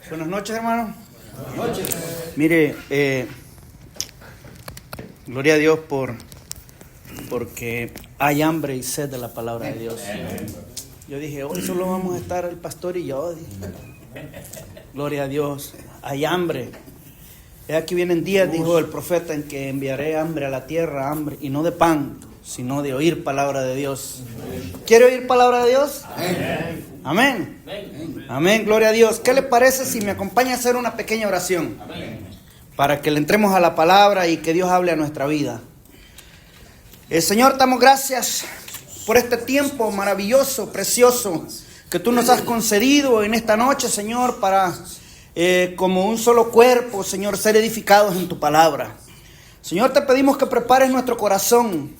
Buenas noches, hermano. Buenas noches. Mire, gloria a Dios porque hay hambre y sed de la palabra de Dios. Yo dije, hoy solo vamos a estar el pastor y yo. Gloria a Dios, hay hambre. Aquí vienen días, dijo el profeta, en que enviaré hambre a la tierra, hambre, y no de pan, sino de oír palabra de Dios. ¿Quiere oír palabra de Dios? Amén. Amén. Amén, gloria a Dios. ¿Qué le parece si me acompaña a hacer una pequeña oración? Amén. Para que le entremos a la palabra y que Dios hable a nuestra vida. Señor, damos gracias por este tiempo maravilloso, precioso, que tú nos has concedido en esta noche, Señor, para como un solo cuerpo, Señor, ser edificados en tu palabra. Señor, te pedimos que prepares nuestro corazón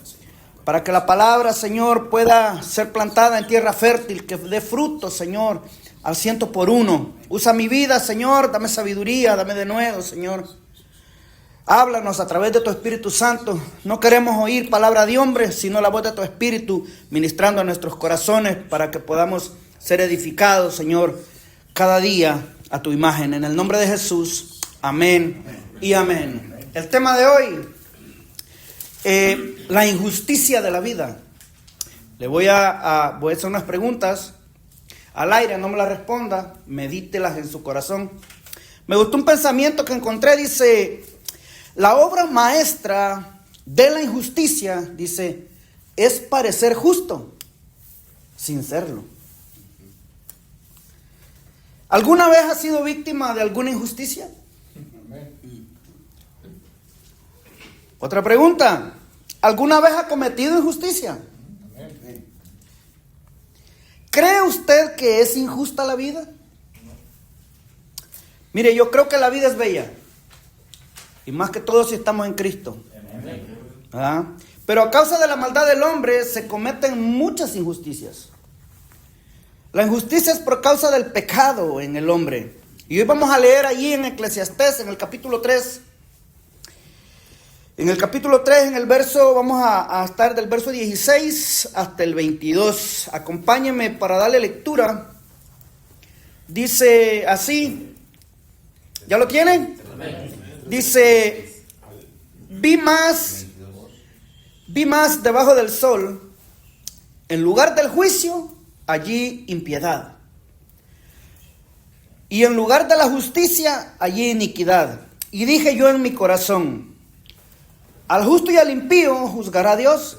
para que la palabra, Señor, pueda ser plantada en tierra fértil, que dé fruto, Señor, al 100%. Usa mi vida, Señor, dame sabiduría, dame de nuevo, Señor. Háblanos a través de tu Espíritu Santo. No queremos oír palabra de hombre, sino la voz de tu Espíritu ministrando a nuestros corazones para que podamos ser edificados, Señor, cada día a tu imagen. En el nombre de Jesús, amén y amén. El tema de hoy, la injusticia de la vida. Le voy a hacer unas preguntas al aire, no me las responda, medítelas en su corazón. Me gustó un pensamiento que encontré, dice, la obra maestra de la injusticia, dice, es parecer justo sin serlo. ¿Alguna vez has sido víctima de alguna injusticia? Otra pregunta, ¿alguna vez ha cometido injusticia? ¿Cree usted que es injusta la vida? Mire, yo creo que la vida es bella. Y más que todo si estamos en Cristo. ¿Ah? Pero a causa de la maldad del hombre se cometen muchas injusticias. La injusticia es por causa del pecado en el hombre. Y hoy vamos a leer allí en Eclesiastés, en el capítulo 3. En el capítulo 3, en el verso, vamos a estar del verso 16 hasta el 22. Acompáñenme para darle lectura. Dice así. ¿Ya lo tienen? Dice, vi más debajo del sol, en lugar del juicio, allí impiedad. Y en lugar de la justicia, allí iniquidad. Y dije yo en mi corazón, al justo y al impío juzgará Dios,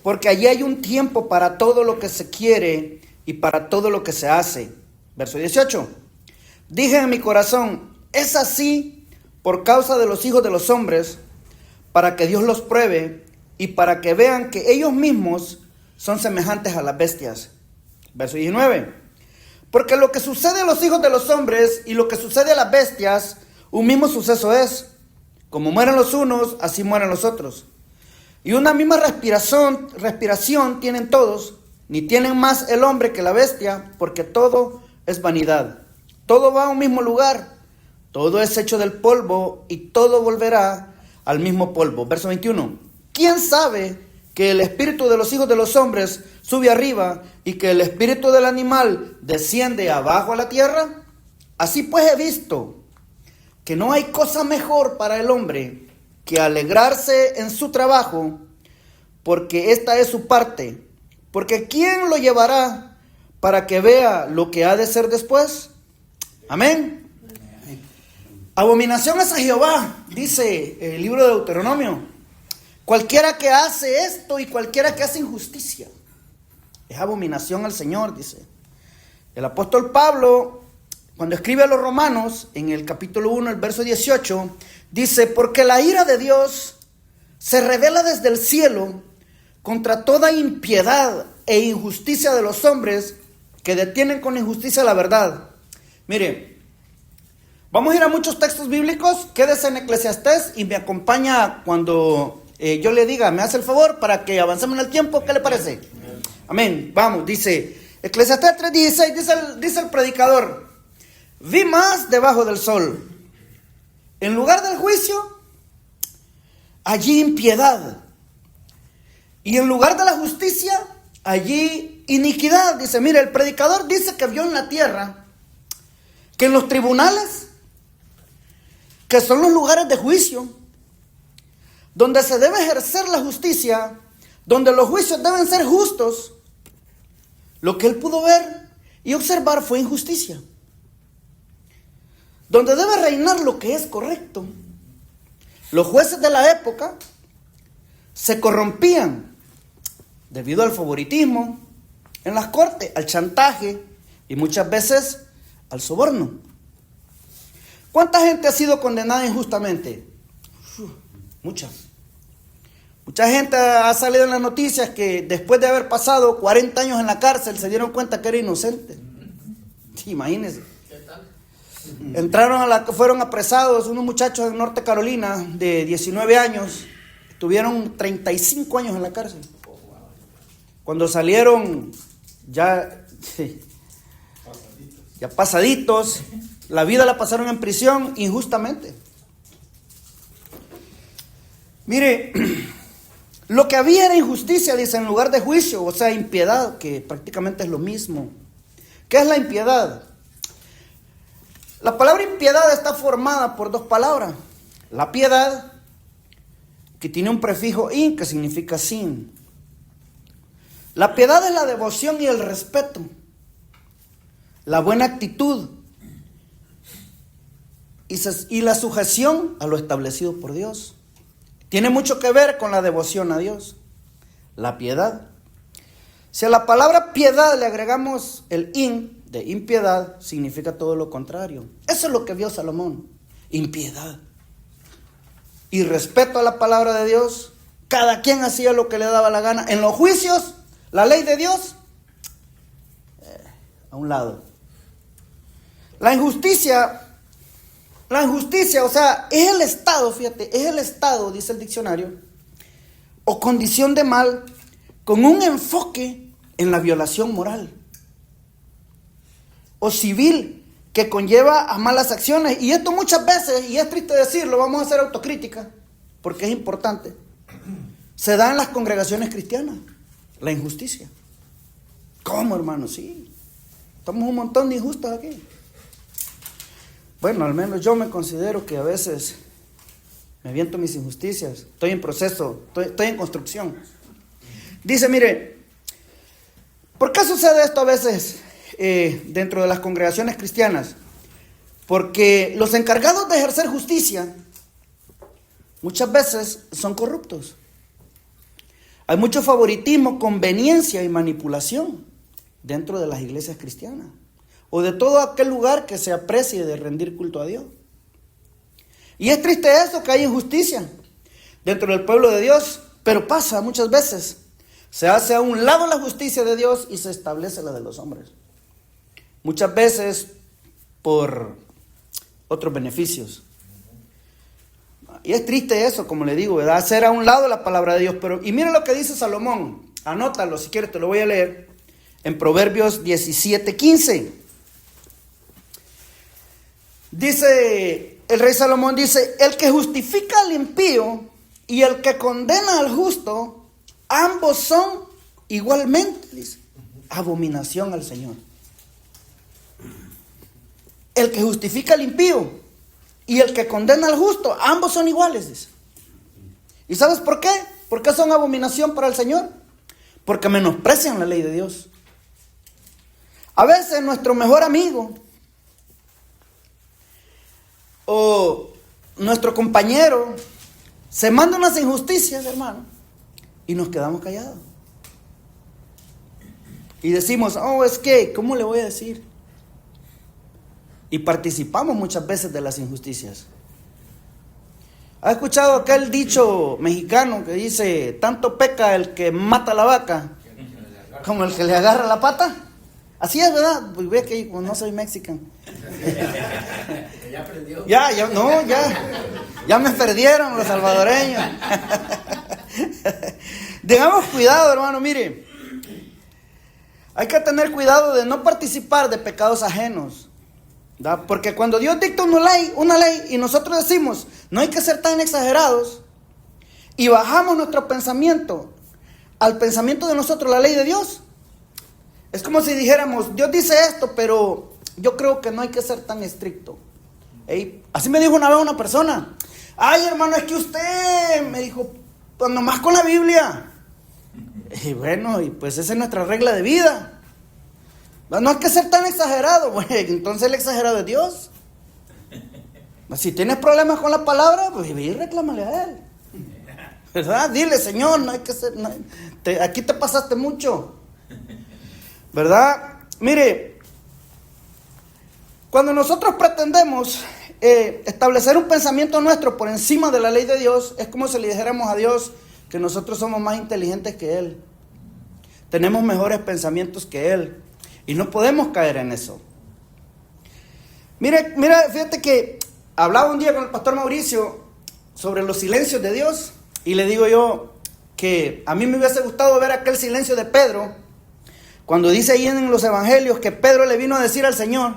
porque allí hay un tiempo para todo lo que se quiere y para todo lo que se hace. Verso 18. Dije en mi corazón, es así por causa de los hijos de los hombres, para que Dios los pruebe y para que vean que ellos mismos son semejantes a las bestias. Verso 19. Porque lo que sucede a los hijos de los hombres y lo que sucede a las bestias, un mismo suceso es. Como mueren los unos, así mueren los otros. Y una misma respiración tienen todos, ni tienen más el hombre que la bestia, porque todo es vanidad. Todo va a un mismo lugar, todo es hecho del polvo y todo volverá al mismo polvo. Verso 21. ¿Quién sabe que el espíritu de los hijos de los hombres sube arriba y que el espíritu del animal desciende abajo a la tierra? Así pues he visto que no hay cosa mejor para el hombre que alegrarse en su trabajo, porque esta es su parte. Porque ¿quién lo llevará para que vea lo que ha de ser después? Amén. Abominación es a Jehová, dice el libro de Deuteronomio. Cualquiera que hace esto y cualquiera que hace injusticia es abominación al Señor, dice. El apóstol Pablo, cuando escribe a los romanos, en el capítulo 1, el verso 18, dice, porque la ira de Dios se revela desde el cielo contra toda impiedad e injusticia de los hombres que detienen con injusticia la verdad. Mire, vamos a ir a muchos textos bíblicos. Quédese en Eclesiastés y me acompaña cuando yo le diga, me hace el favor para que avancemos en el tiempo. ¿Qué le parece? Amén. Vamos, dice Eclesiastés 3:16, dice el predicador, vi más debajo del sol, en lugar del juicio, allí impiedad, y en lugar de la justicia, allí iniquidad. Dice, mire, el predicador dice que vio en la tierra que en los tribunales, que son los lugares de juicio, donde se debe ejercer la justicia, donde los juicios deben ser justos, lo que él pudo ver y observar fue injusticia. Donde debe reinar lo que es correcto. Los jueces de la época se corrompían debido al favoritismo en las cortes, al chantaje y muchas veces al soborno. ¿Cuánta gente ha sido condenada injustamente? Mucha. Mucha gente ha salido en las noticias que después de haber pasado 40 años en la cárcel se dieron cuenta que era inocente. Sí, imagínense. Fueron apresados unos muchachos en Norte Carolina de 19 años. Estuvieron 35 años en la cárcel. Cuando salieron ya pasaditos, la vida la pasaron en prisión injustamente. Mire, lo que había era injusticia, dice, en lugar de juicio, o sea, impiedad, que prácticamente es lo mismo. ¿Qué es la impiedad? La palabra impiedad está formada por dos palabras. La piedad, que tiene un prefijo in, que significa sin. La piedad es la devoción y el respeto, la buena actitud y la sujeción a lo establecido por Dios. Tiene mucho que ver con la devoción a Dios, la piedad. Si a la palabra piedad le agregamos el in, de impiedad, significa todo lo contrario. Eso es lo que vio Salomón, impiedad. Y respeto a la palabra de Dios, cada quien hacía lo que le daba la gana. En los juicios, la ley de Dios, a un lado. La injusticia, o sea, es el estado, fíjate, es el estado, dice el diccionario, o condición de mal, con un enfoque en la violación moral o civil que conlleva a malas acciones. Y esto muchas veces, y es triste decirlo, vamos a hacer autocrítica, porque es importante, se da en las congregaciones cristianas, la injusticia. ¿Cómo, hermano? Sí, estamos un montón de injustos aquí. Bueno, al menos yo me considero que a veces me aviento mis injusticias. Estoy en proceso, estoy en construcción. Dice, mire, ¿por qué sucede esto a veces dentro de las congregaciones cristianas? Porque los encargados de ejercer justicia muchas veces son corruptos. Hay mucho favoritismo, conveniencia y manipulación dentro de las iglesias cristianas, o de todo aquel lugar que se aprecie de rendir culto a Dios. Y es triste eso, que hay injusticia dentro del pueblo de Dios, pero pasa muchas veces. Se hace a un lado la justicia de Dios y se establece la de los hombres. Muchas veces por otros beneficios. Y es triste eso, como le digo, ¿verdad? Hacer a un lado la palabra de Dios. Y mira lo que dice Salomón. Anótalo, si quieres te lo voy a leer. En Proverbios 17:15. Dice, el rey Salomón dice, el que justifica al impío y el que condena al justo, ambos son igualmente, dice, abominación al Señor. El que justifica al impío y el que condena al justo, ambos son iguales, dice. ¿Y sabes por qué? ¿Por qué son abominación para el Señor? Porque menosprecian la ley de Dios. A veces nuestro mejor amigo o nuestro compañero se manda unas injusticias, hermano, y nos quedamos callados. Y decimos, oh, es que, ¿cómo le voy a decir? Y participamos muchas veces de las injusticias. ¿Ha escuchado aquel dicho mexicano que dice, tanto peca el que mata la vaca como el que le agarra la pata? Así es, ¿verdad? Pues ve que no soy mexicano. Ya aprendió. Ya me perdieron los salvadoreños. Tengamos cuidado, hermano, mire. Hay que tener cuidado de no participar de pecados ajenos, ¿verdad? Porque cuando Dios dicta una ley y nosotros decimos, no hay que ser tan exagerados, y bajamos nuestro pensamiento al pensamiento de nosotros, la ley de Dios, es como si dijéramos, Dios dice esto, pero yo creo que no hay que ser tan estricto. Así me dijo una vez una persona. Ay, hermano, es que usted, me dijo, pues nomás con la Biblia. Y bueno, y pues esa es nuestra regla de vida. No hay que ser tan exagerado. Bueno, entonces el exagerado es Dios. Si tienes problemas con la palabra, pues ve y reclámale a Él. ¿Verdad? Dile, Señor, no hay que ser, aquí te pasaste mucho. ¿Verdad? Mire, cuando nosotros pretendemos establecer un pensamiento nuestro por encima de la ley de Dios, es como si le dijéramos a Dios que nosotros somos más inteligentes que Él. Tenemos mejores pensamientos que Él. Y no podemos caer en eso. Mira, fíjate que hablaba un día con el pastor Mauricio sobre los silencios de Dios. Y le digo yo que a mí me hubiese gustado ver aquel silencio de Pedro. Cuando dice ahí en los evangelios que Pedro le vino a decir al Señor: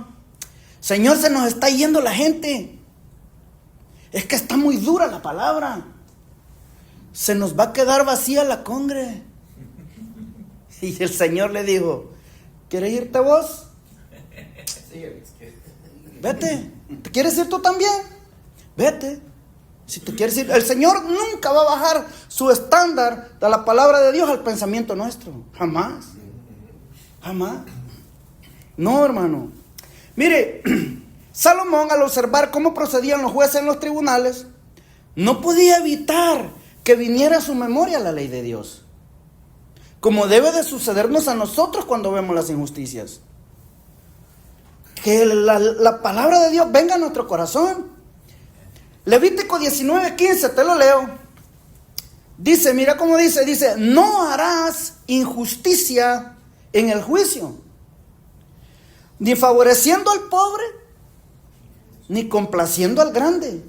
Señor, se nos está yendo la gente. Es que está muy dura la palabra. Se nos va a quedar vacía la congre. Y el Señor le dijo: ¿quieres irte vos? Vete. ¿Te quieres ir tú también? Vete. Si te quieres ir, el Señor nunca va a bajar su estándar de la palabra de Dios al pensamiento nuestro. Jamás. Jamás. No, hermano. Mire, Salomón, al observar cómo procedían los jueces en los tribunales, no podía evitar que viniera a su memoria la ley de Dios, como debe de sucedernos a nosotros cuando vemos las injusticias. Que la palabra de Dios venga a nuestro corazón. Levítico 19:15, te lo leo. Dice, mira cómo dice, no harás injusticia en el juicio, ni favoreciendo al pobre, ni complaciendo al grande.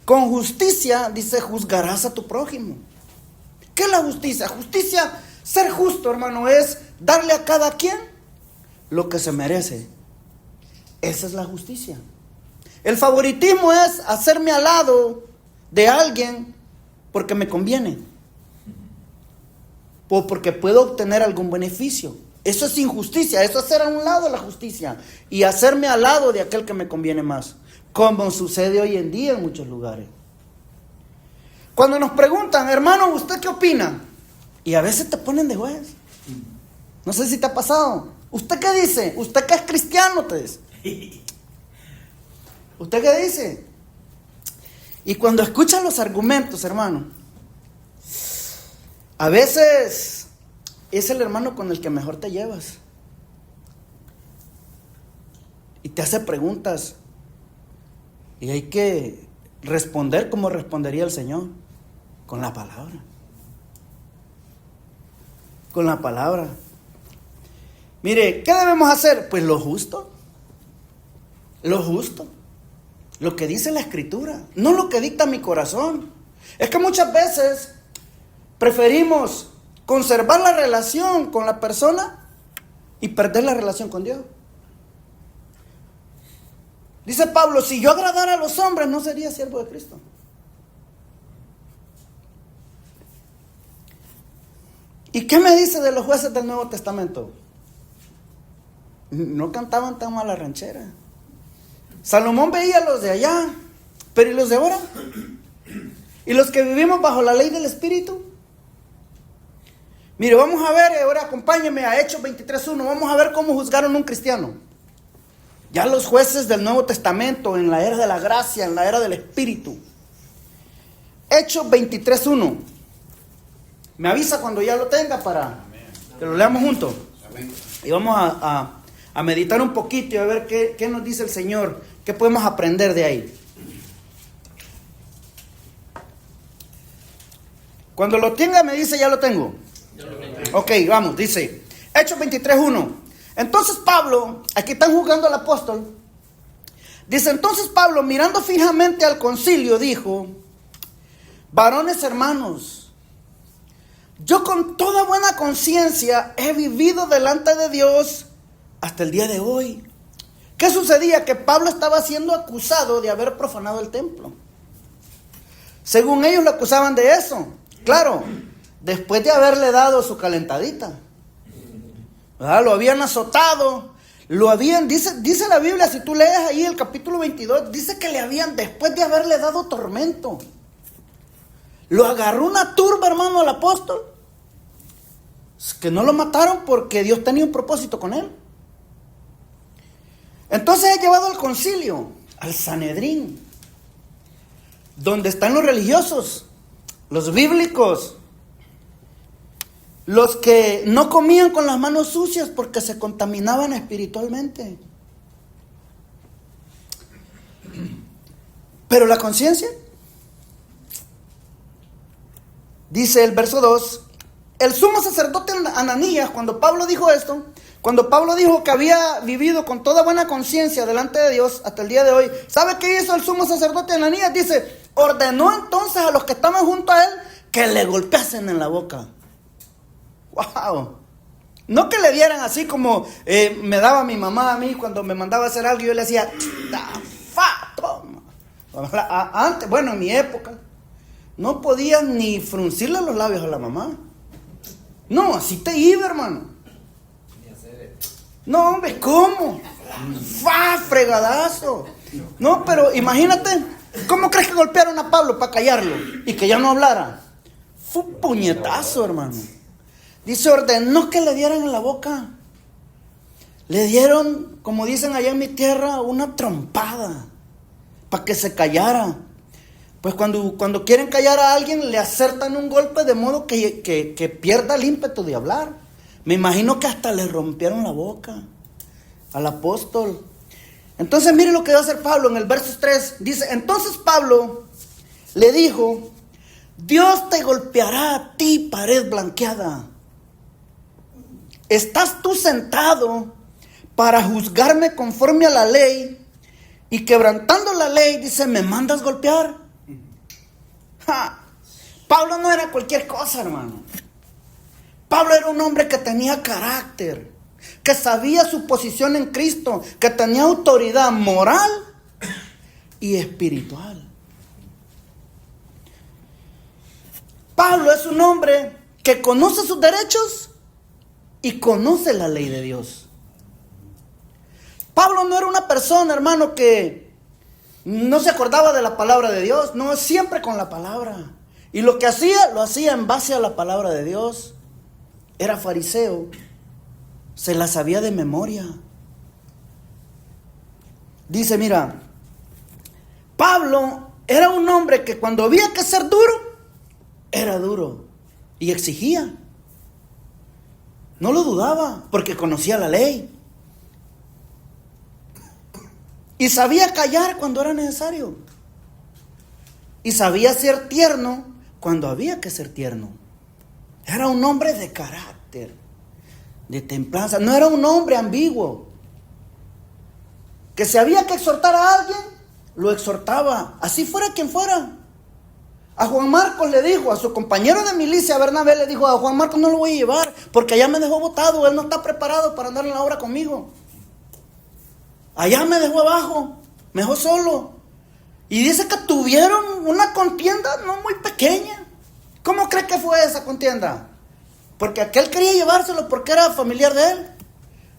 Con justicia, dice, juzgarás a tu prójimo. ¿Qué es la justicia? Justicia, ser justo, hermano, es darle a cada quien lo que se merece. Esa es la justicia. El favoritismo es hacerme al lado de alguien porque me conviene, o porque puedo obtener algún beneficio. Eso es injusticia, eso es hacer a un lado la justicia y hacerme al lado de aquel que me conviene más, como sucede hoy en día en muchos lugares. Cuando nos preguntan, hermano, ¿usted qué opina? Y a veces te ponen de juez. No sé si te ha pasado. ¿Usted qué dice? ¿Usted qué es cristiano? Te dice. ¿Usted qué dice? Y cuando escuchan los argumentos, hermano, a veces es el hermano con el que mejor te llevas. Y te hace preguntas. Y hay que responder como respondería el Señor. Con la palabra. Con la palabra. Mire, ¿qué debemos hacer? Pues lo justo. Lo justo. Lo que dice la Escritura, no lo que dicta mi corazón. Es que muchas veces preferimos conservar la relación con la persona y perder la relación con Dios. Dice Pablo, si yo agradara a los hombres, no sería siervo de Cristo. ¿Y qué me dice de los jueces del Nuevo Testamento? No cantaban tan mal la ranchera. Salomón veía a los de allá, pero ¿y los de ahora? ¿Y los que vivimos bajo la ley del Espíritu? Mire, vamos a ver, ahora acompáñeme a Hechos 23:1, vamos a ver cómo juzgaron a un cristiano. Ya los jueces del Nuevo Testamento, en la era de la gracia, en la era del Espíritu. Hechos 23:1. Me avisa cuando ya lo tenga para que lo leamos juntos. Y vamos a meditar un poquito y a ver qué nos dice el Señor, qué podemos aprender de ahí. Cuando lo tenga me dice, ya lo tengo. Ok, vamos, dice Hechos 23:1. Entonces Pablo, aquí están juzgando al apóstol. Dice, entonces Pablo, mirando fijamente al concilio, dijo, varones hermanos, yo con toda buena conciencia he vivido delante de Dios hasta el día de hoy. ¿Qué sucedía? Que Pablo estaba siendo acusado de haber profanado el templo. Según ellos lo acusaban de eso. Claro, después de haberle dado su calentadita. ¿Verdad? Lo habían azotado, Lo habían, dice la Biblia, si tú lees ahí el capítulo 22, dice que le habían, después de haberle dado tormento, lo agarró una turba, hermano, al apóstol, que no lo mataron porque Dios tenía un propósito con él. Entonces es llevado al concilio, al Sanedrín, donde están los religiosos, los bíblicos, los que no comían con las manos sucias porque se contaminaban espiritualmente. Pero la conciencia, dice el verso 2, el sumo sacerdote Ananías, cuando Pablo dijo esto, cuando Pablo dijo que había vivido con toda buena conciencia delante de Dios hasta el día de hoy, ¿sabe qué hizo el sumo sacerdote Ananías? Dice, ordenó entonces a los que estaban junto a él que le golpeasen en la boca. ¡Wow! No que le dieran así como me daba mi mamá a mí cuando me mandaba a hacer algo y yo le hacía, toma. Antes, bueno, en mi época, no podía ni fruncirle los labios a la mamá. No, así te iba, hermano. No, hombre, ¿cómo? Fregadazo. No, pero imagínate, ¿cómo crees que golpearon a Pablo para callarlo y que ya no hablara? Fue un puñetazo, hermano. Dice, ordenó que le dieran en la boca. Le dieron, como dicen allá en mi tierra, una trompada para que se callara. Pues cuando quieren callar a alguien, le acertan un golpe de modo que pierda el ímpetu de hablar. Me imagino que hasta le rompieron la boca al apóstol. Entonces mire lo que va a hacer Pablo en el verso 3. Dice, entonces Pablo le dijo, Dios te golpeará a ti, pared blanqueada. ¿Estás tú sentado para juzgarme conforme a la ley? Y quebrantando la ley, dice, ¿me mandas golpear? Pablo no era cualquier cosa, hermano. Pablo era un hombre que tenía carácter, que sabía su posición en Cristo, que tenía autoridad moral y espiritual. Pablo es un hombre que conoce sus derechos y conoce la ley de Dios. Pablo no era una persona, hermano, que no se acordaba de la palabra de Dios. No, siempre con la palabra. Y lo que hacía, lo hacía en base a la palabra de Dios. Era fariseo. Se la sabía de memoria. Dice, mira, Pablo era un hombre que cuando había que ser duro, era duro. Y exigía. No lo dudaba, porque conocía la ley. Y sabía callar cuando era necesario. Y sabía ser tierno cuando había que ser tierno. Era un hombre de carácter, de templanza. No era un hombre ambiguo. Que si había que exhortar a alguien, lo exhortaba. Así fuera quien fuera. A Juan Marcos le dijo, a su compañero de milicia, Bernabé, le dijo, a Juan Marcos no lo voy a llevar, porque allá me dejó botado, él no está preparado para andar en la obra conmigo. Allá me dejó abajo, me dejó solo. Y dice que tuvieron una contienda no muy pequeña. ¿Cómo cree que fue esa contienda? Porque aquel quería llevárselo porque era familiar de él.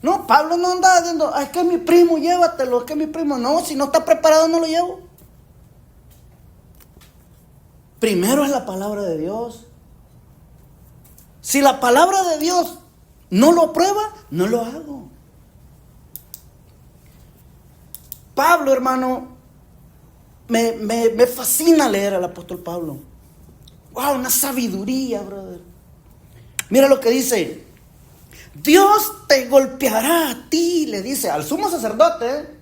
No, Pablo no andaba diciendo, es que es mi primo, llévatelo, es que es mi primo. No, si no está preparado no lo llevo. Primero es la palabra de Dios. Si la palabra de Dios no lo aprueba, no lo hago. Pablo, hermano, me fascina leer al apóstol Pablo. Wow, una sabiduría, brother. Mira lo que dice. Dios te golpeará a ti, le dice al sumo sacerdote.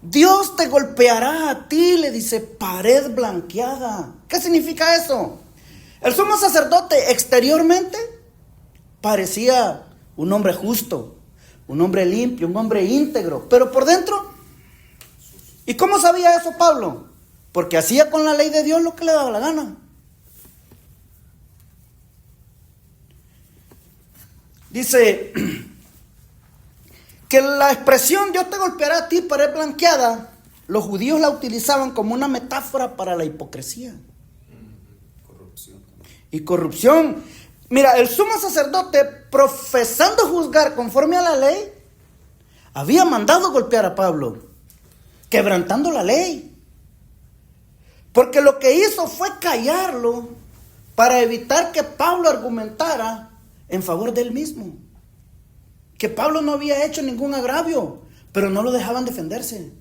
Dios te golpeará a ti, le dice, pared blanqueada. ¿Qué significa eso? El sumo sacerdote exteriormente parecía un hombre justo, un hombre limpio, un hombre íntegro, pero por dentro, ¿y cómo sabía eso Pablo? Porque hacía con la ley de Dios lo que le daba la gana. Dice que la expresión Dios te golpeará a ti, pared blanqueada, los judíos la utilizaban como una metáfora para la hipocresía y corrupción. Mira, el sumo sacerdote, profesando juzgar conforme a la ley, había mandado golpear a Pablo, quebrantando la ley. Porque lo que hizo fue callarlo para evitar que Pablo argumentara en favor de él mismo. Que Pablo no había hecho ningún agravio, pero no lo dejaban defenderse.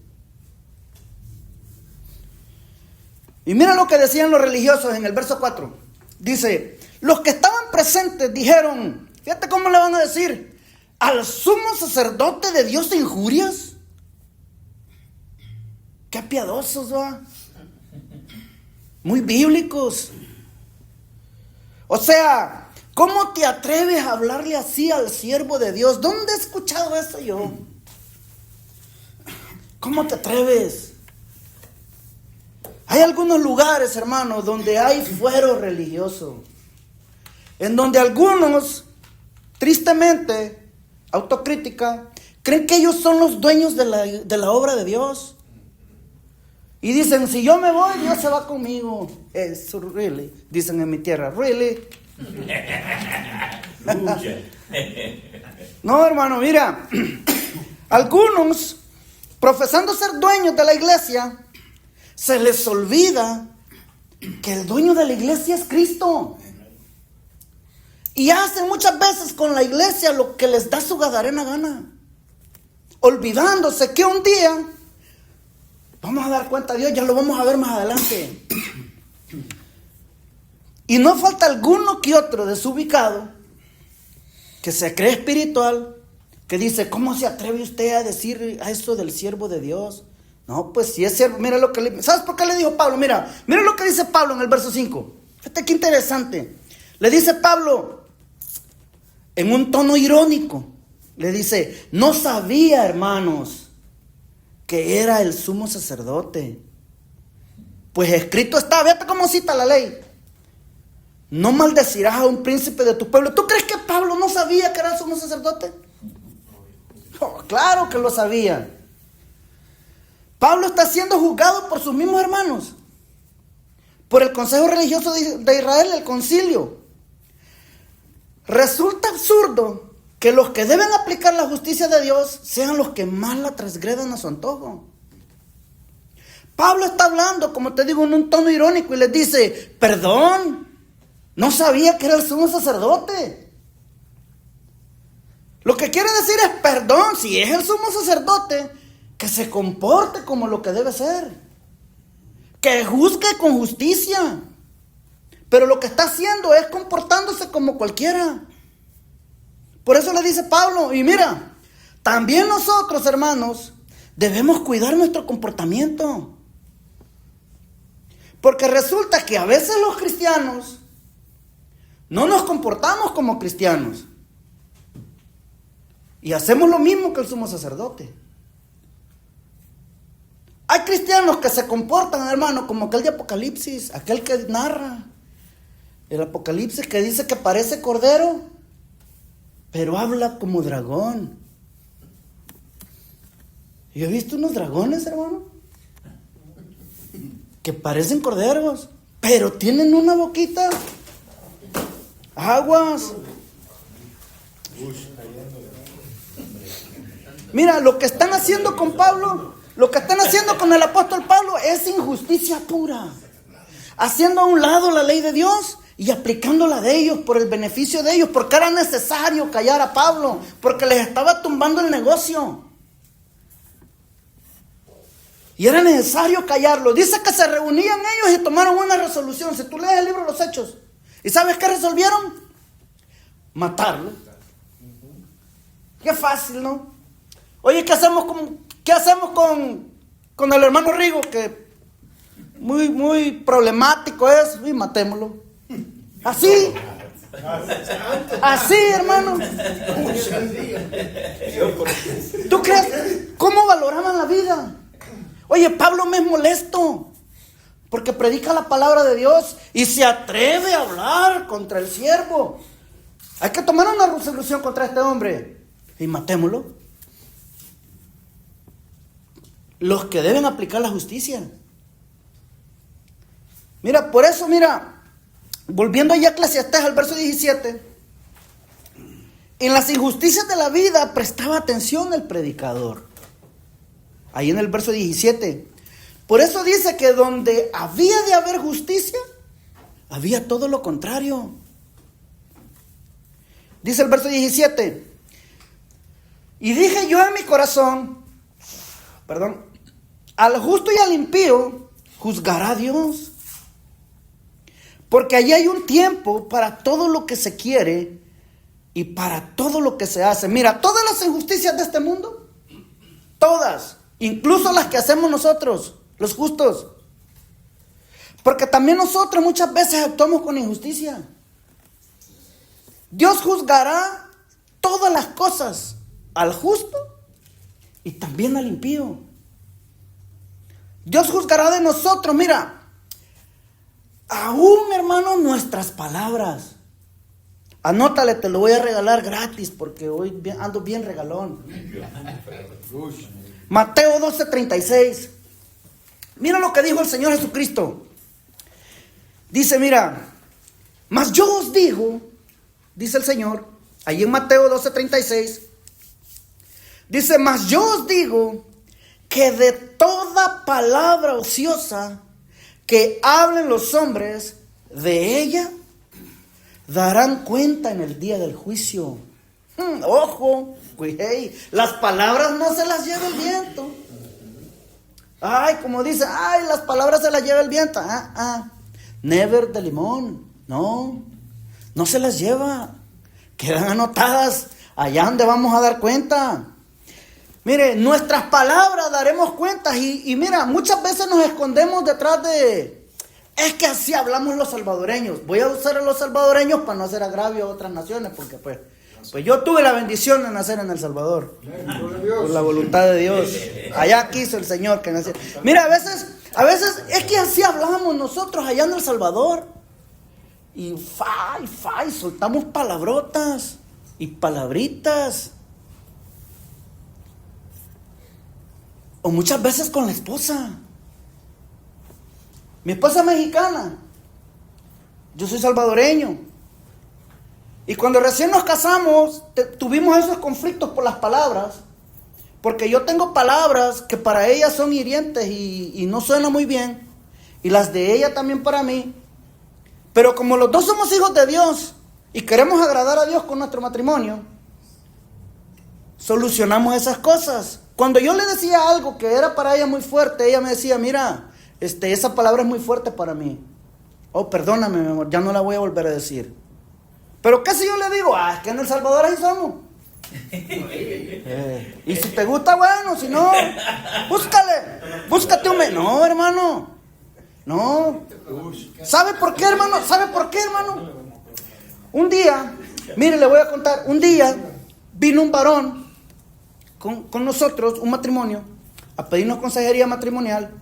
Y mira lo que decían los religiosos en el verso 4. Dice, los que estaban presentes dijeron, fíjate cómo le van a decir, ¿al sumo sacerdote de Dios te injurias? Qué piadosos, ¿va? Muy bíblicos. O sea, ¿cómo te atreves a hablarle así al siervo de Dios? ¿Dónde he escuchado eso yo? ¿Cómo te atreves? Hay algunos lugares, hermanos, donde hay fuero religioso, en donde algunos, tristemente, autocrítica, creen que ellos son los dueños de la obra de Dios. Y dicen, si yo me voy, Dios se va conmigo. Eso, really. Dicen en mi tierra, really. No, hermano, mira. Algunos, profesando ser dueños de la iglesia, se les olvida que el dueño de la iglesia es Cristo. Y hacen muchas veces con la iglesia lo que les da su gadarena gana, olvidándose que un día vamos a dar cuenta a Dios, ya lo vamos a ver más adelante. Y no falta alguno que otro desubicado que se cree espiritual, que dice, ¿cómo se atreve usted a decir a eso del siervo de Dios? No, pues si es siervo, mira lo que le... ¿Sabes por qué le dijo Pablo? Mira lo que dice Pablo en el verso 5. Fíjate qué interesante. Le dice Pablo, en un tono irónico, le dice, no sabía, hermanos, que era el sumo sacerdote. Pues escrito está, fíjate cómo cita la ley. No maldecirás a un príncipe de tu pueblo. ¿Tú crees que Pablo no sabía que era el sumo sacerdote? Oh, claro que lo sabía. Pablo está siendo juzgado por sus mismos hermanos, por el consejo religioso de Israel, el concilio. Resulta absurdo que los que deben aplicar la justicia de Dios sean los que más la transgredan a su antojo. Pablo está hablando, como te digo, en un tono irónico y les dice, perdón, no sabía que era el sumo sacerdote. Lo que quiere decir es, perdón, si es el sumo sacerdote, que se comporte como lo que debe ser, que juzgue con justicia. Pero lo que está haciendo es comportándose como cualquiera. Por eso le dice Pablo, y mira, también nosotros, hermanos, debemos cuidar nuestro comportamiento. Porque resulta que a veces los cristianos no nos comportamos como cristianos. Y hacemos lo mismo que el sumo sacerdote. Hay cristianos que se comportan, hermano, como aquel de Apocalipsis, aquel que narra el Apocalipsis, que dice que parece cordero, pero habla como dragón. Yo he visto unos dragones, hermano, que parecen corderos, pero tienen una boquita. Aguas. Mira, lo que están haciendo con Pablo, lo que están haciendo con el apóstol Pablo es injusticia pura. Haciendo a un lado la ley de Dios y aplicándola de ellos por el beneficio de ellos, porque era necesario callar a Pablo, porque les estaba tumbando el negocio. Y era necesario callarlo. Dice que se reunían ellos y tomaron una resolución. Si tú lees el libro de los Hechos, ¿y sabes qué resolvieron? Matarlo. Qué fácil, ¿no? Oye, ¿qué hacemos con el hermano Rigo? Que muy problemático es. Y matémoslo. Así. Así, hermano. ¿Tú crees? ¿Cómo valoraban la vida? Oye, Pablo me es molesto porque predica la palabra de Dios y se atreve a hablar contra el siervo. Hay que tomar una resolución contra este hombre y matémoslo. Los que deben aplicar la justicia. Mira, por eso, volviendo allá a Eclesiastés al verso 17, En las injusticias de la vida prestaba atención el predicador. Ahí en el verso 17. Por eso dice que donde había de haber justicia, había todo lo contrario. Dice el verso 17. Y dije yo en mi corazón, al justo y al impío juzgará Dios. Porque allí hay un tiempo para todo lo que se quiere y para todo lo que se hace. Mira, todas las injusticias de este mundo, todas, incluso las que hacemos nosotros, los justos. Porque también nosotros muchas veces actuamos con injusticia. Dios juzgará todas las cosas, al justo y también al impío. Dios juzgará de nosotros, mira, aún, hermano, nuestras palabras. Anótale, te lo voy a regalar gratis porque hoy ando bien regalón. Mateo 12:36. Mira lo que dijo el Señor Jesucristo. Dice, mira, mas yo os digo, dice el Señor, ahí en Mateo 12:36, dice, mas yo os digo que de toda palabra ociosa que hablen los hombres, de ella darán cuenta en el día del juicio. Ojo, hey, las palabras no se las lleva el viento. Ay, como dice, ay, las palabras se las lleva el viento. Never de limón. No se las lleva. Quedan anotadas allá donde vamos a dar cuenta. Mire, nuestras palabras daremos cuenta. Y mira, muchas veces nos escondemos detrás de... Es que así hablamos los salvadoreños. Voy a usar a los salvadoreños para no hacer agravio a otras naciones, porque pues yo tuve la bendición de nacer en El Salvador. Por la voluntad de Dios. Allá quiso el Señor que naciera. Mira, a veces es que así hablamos nosotros allá en El Salvador. Y soltamos palabrotas y palabritas. O muchas veces con la esposa. Mi esposa es mexicana. Yo soy salvadoreño. Y cuando recién nos casamos, tuvimos esos conflictos por las palabras. Porque yo tengo palabras que para ella son hirientes y no suenan muy bien. Y las de ella también para mí. Pero como los dos somos hijos de Dios y queremos agradar a Dios con nuestro matrimonio, solucionamos esas cosas. Cuando yo le decía algo que era para ella muy fuerte, ella me decía, mira, esa palabra es muy fuerte para mí. Oh, perdóname, mi amor, ya no la voy a volver a decir. Pero ¿qué si yo le digo? Es que en El Salvador ahí somos. Y si te gusta, bueno, si no, búscate un... No, hermano, no. ¿Sabe por qué, hermano? Un día, mire, le voy a contar. Un día vino un varón con nosotros, un matrimonio, a pedirnos consejería matrimonial.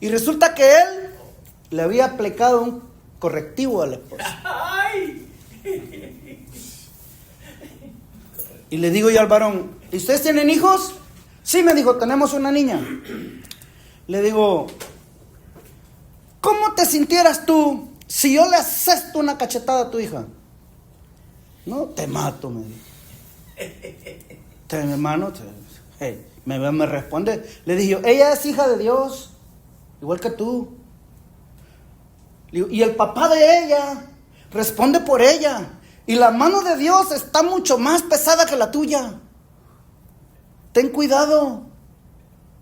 Y resulta que él le había aplicado un correctivo a la esposa. Y le digo yo al varón, ¿y ustedes tienen hijos? Sí, me dijo, tenemos una niña. Le digo, ¿cómo te sintieras tú si yo le asesto una cachetada a tu hija? No, te mato, me dijo. Hermano, me responde. Le dije, ella es hija de Dios, igual que tú. Y el papá de ella responde por ella. Y la mano de Dios está mucho más pesada que la tuya. Ten cuidado.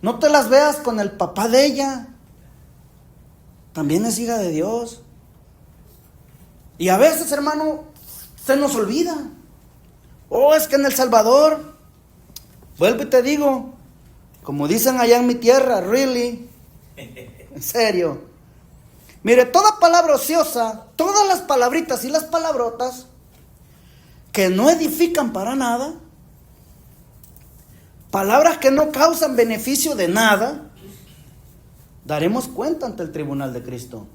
No te las veas con el papá de ella. También es hija de Dios. Y a veces, hermano, se nos olvida. Oh, es que en El Salvador, vuelvo y te digo, como dicen allá en mi tierra, really, en serio. Mire, toda palabra ociosa, todas las palabritas y las palabrotas que no edifican para nada, palabras que no causan beneficio de nada, daremos cuenta ante el tribunal de Cristo.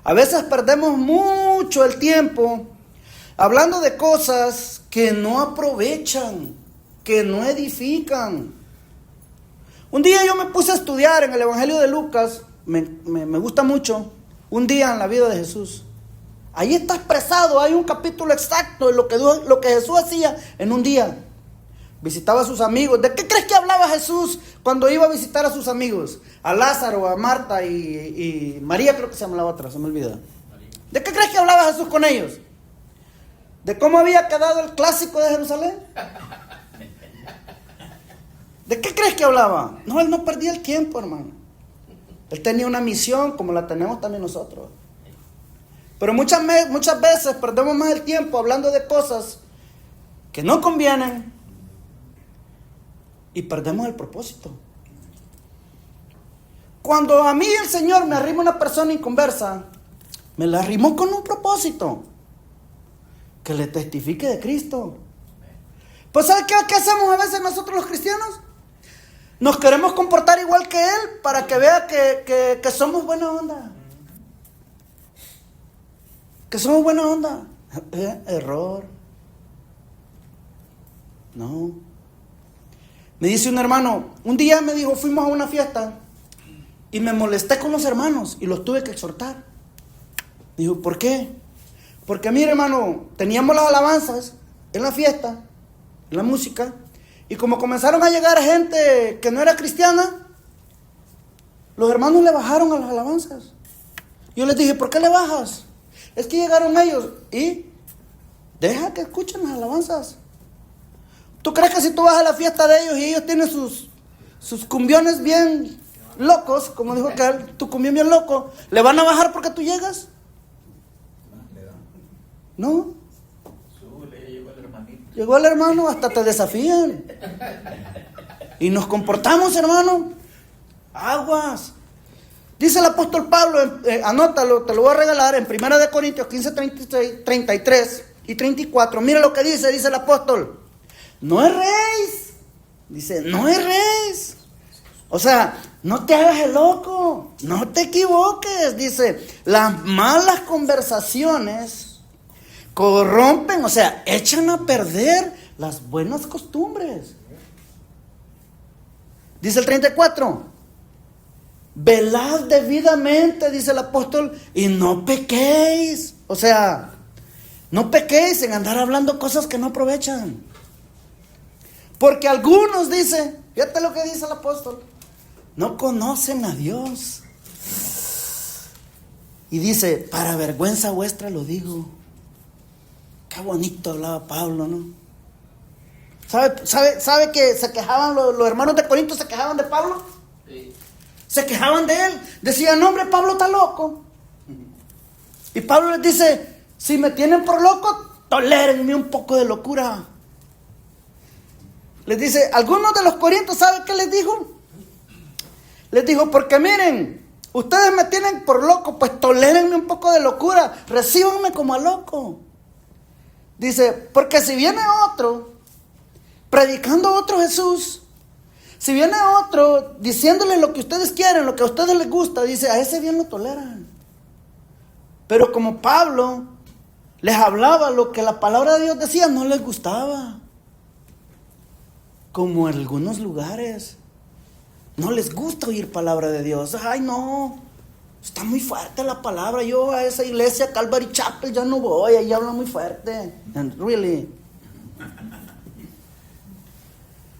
A veces perdemos mucho el tiempo hablando de cosas que no aprovechan, que no edifican. Un día yo me puse a estudiar en el Evangelio de Lucas, me gusta mucho, un día en la vida de Jesús. Ahí está expresado, hay un capítulo exacto de lo que Jesús hacía en un día. Visitaba a sus amigos. ¿De qué crees que hablaba Jesús cuando iba a visitar a sus amigos? A Lázaro, a Marta y María, creo que se llama la otra, se me olvida. ¿De qué crees que hablaba Jesús con ellos? ¿De cómo había quedado el clásico de Jerusalén? ¿De qué crees que hablaba? No, él no perdía el tiempo, hermano. Él tenía una misión como la tenemos también nosotros. Pero muchas veces perdemos más el tiempo hablando de cosas que no convienen y perdemos el propósito. Cuando a mí el Señor me arrima una persona inconversa, me la arrimó con un propósito: que le testifique de Cristo. Pues ¿sabe qué hacemos a veces nosotros los cristianos? Nos queremos comportar igual que Él para que vea que somos buena onda. Que somos buena onda. Error. No. Me dice un hermano, un día me dijo, fuimos a una fiesta y me molesté con los hermanos y los tuve que exhortar. Dijo, ¿por qué? Porque mire, hermano, teníamos las alabanzas en la fiesta, en la música, y como comenzaron a llegar gente que no era cristiana, los hermanos le bajaron a las alabanzas. Yo les dije, ¿por qué le bajas? Es que llegaron ellos y deja que escuchen las alabanzas. ¿Tú crees que si tú vas a la fiesta de ellos y ellos tienen sus cumbiones bien locos, como dijo aquel, tu cumbión bien loco, le van a bajar porque tú llegas? No. Llegó el hermano, hasta te desafían. Y nos comportamos, hermano. Aguas. Dice el apóstol Pablo, anótalo, te lo voy a regalar, en 1 Corintios 15, 33 y 34. Mira lo que dice el apóstol. No erréis. Dice, no erréis. O sea, no te hagas el loco, no te equivoques. Dice, las malas conversaciones corrompen, o sea, echan a perder las buenas costumbres. Dice el 34, velad debidamente, dice el apóstol, y no pequéis. O sea, no pequéis en andar hablando cosas que no aprovechan. Porque algunos, dice, fíjate lo que dice el apóstol, no conocen a Dios. Y dice, para vergüenza vuestra lo digo. Qué bonito hablaba Pablo, ¿no? ¿Sabe que se quejaban los hermanos de Corinto, se quejaban de Pablo? Sí. Se quejaban de él. Decían, no, hombre, Pablo está loco. Y Pablo les dice, si me tienen por loco, tolérenme un poco de locura. Les dice, algunos de los corintios, ¿saben qué les dijo? Les dijo, porque miren, ustedes me tienen por loco, pues tolérenme un poco de locura, recíbanme como a loco. Dice, porque si viene otro, predicando otro Jesús, si viene otro diciéndoles lo que ustedes quieren, lo que a ustedes les gusta, dice, a ese bien lo toleran. Pero como Pablo les hablaba lo que la palabra de Dios decía, no les gustaba. Como en algunos lugares no les gusta oír palabra de Dios. Ay, no, está muy fuerte la palabra. Yo a esa iglesia Calvary Chapel ya no voy, ahí habla muy fuerte. And really.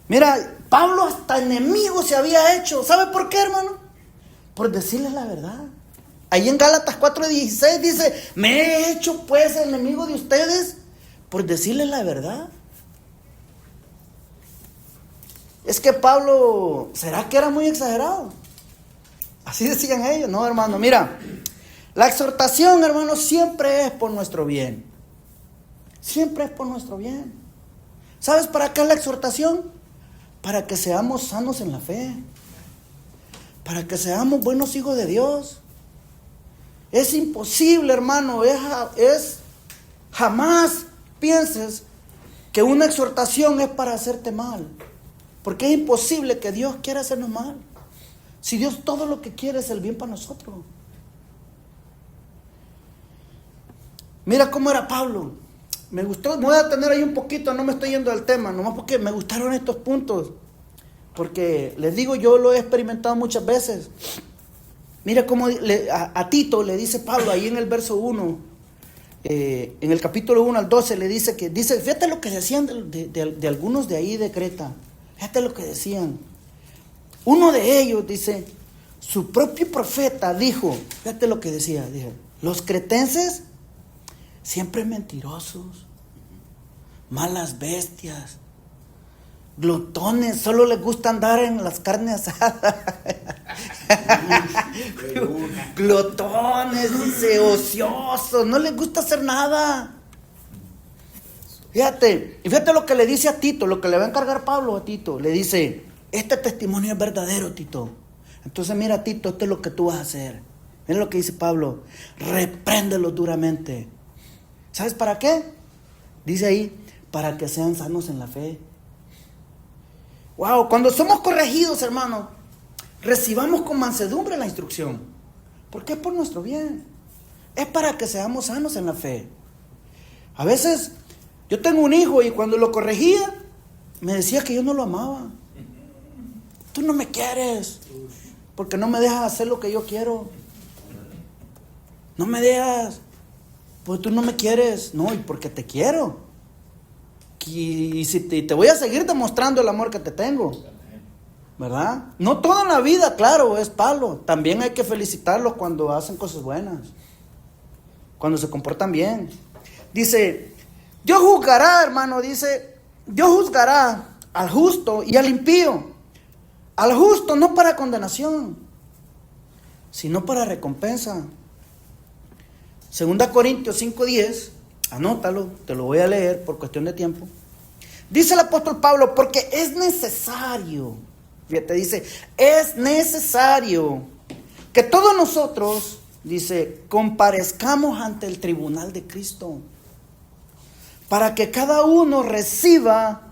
Mira, Pablo hasta enemigo se había hecho. ¿Sabe por qué, hermano? Por decirles la verdad. Ahí en Gálatas 4:16 dice, me he hecho pues enemigo de ustedes por decirles la verdad. Es que Pablo, ¿será que era muy exagerado? Así decían ellos. No, hermano, mira, la exhortación, hermano, siempre es por nuestro bien. Siempre es por nuestro bien. ¿Sabes para qué es la exhortación? Para que seamos sanos en la fe. Para que seamos buenos hijos de Dios. Es imposible, hermano, jamás pienses que una exhortación es para hacerte mal. Porque es imposible que Dios quiera hacernos mal. Si Dios todo lo que quiere es el bien para nosotros. Mira cómo era Pablo. Me gustó, me voy a detener ahí un poquito, no me estoy yendo del tema, nomás porque me gustaron estos puntos. Porque les digo, yo lo he experimentado muchas veces. Mira cómo a Tito le dice Pablo ahí en el verso 1. en el capítulo 1 al 12 le dice fíjate lo que decían de algunos de ahí de Creta. Fíjate lo que decían. Uno de ellos dice, su propio profeta dijo, fíjate lo que decía, los cretenses siempre mentirosos, malas bestias, glutones, solo les gusta andar en las carnes asadas. Glotones, dice, ociosos, no les gusta hacer nada. Fíjate lo que le dice a Tito, lo que le va a encargar Pablo a Tito. Le dice, este testimonio es verdadero, Tito. Entonces mira, Tito, esto es lo que tú vas a hacer. Mira lo que dice Pablo, repréndelos duramente. ¿Sabes para qué? Dice ahí, para que sean sanos en la fe. Wow, cuando somos corregidos, hermano, recibamos con mansedumbre la instrucción. Porque es por nuestro bien. Es para que seamos sanos en la fe. A veces, yo tengo un hijo y cuando lo corregía, me decía que yo no lo amaba. Tú no me quieres, porque no me dejas hacer lo que yo quiero. No me dejas, pues tú no me quieres. No, y porque te quiero. Y si te voy a seguir demostrando el amor que te tengo, ¿verdad? No toda la vida, claro, es palo. También hay que felicitarlos cuando hacen cosas buenas, cuando se comportan bien. Dice, Dios juzgará, hermano, dice, Dios juzgará al justo y al impío. Al justo no para condenación, sino para recompensa. 2 Corintios 5:10, anótalo, te lo voy a leer por cuestión de tiempo. Dice el apóstol Pablo, porque es necesario, fíjate, dice, es necesario que todos nosotros, dice, comparezcamos ante el tribunal de Cristo, para que cada uno reciba